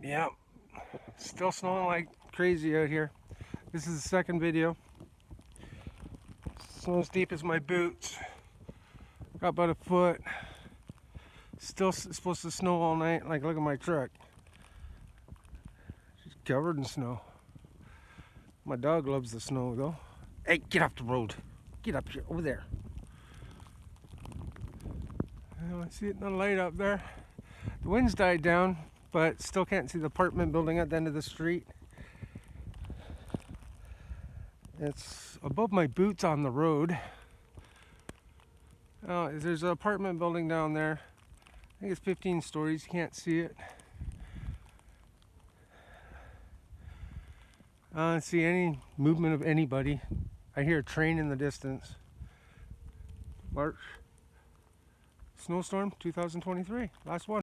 Yeah, still snowing like crazy out here. This is the second video. Snow as deep as my boots. Got about a foot. Still supposed to snow all night. Like, look at my truck. It's covered in snow. My dog loves the snow though. Hey, get off the road. Get up here, over there. I see it in the light up there. The wind's died down, but still can't see the apartment building at the end of the street. It's above my boots on the road. Oh, there's an apartment building down there. I think it's 15 stories, you can't see it. I don't see any movement of anybody. I hear a train in the distance. March. Snowstorm 2023, last one.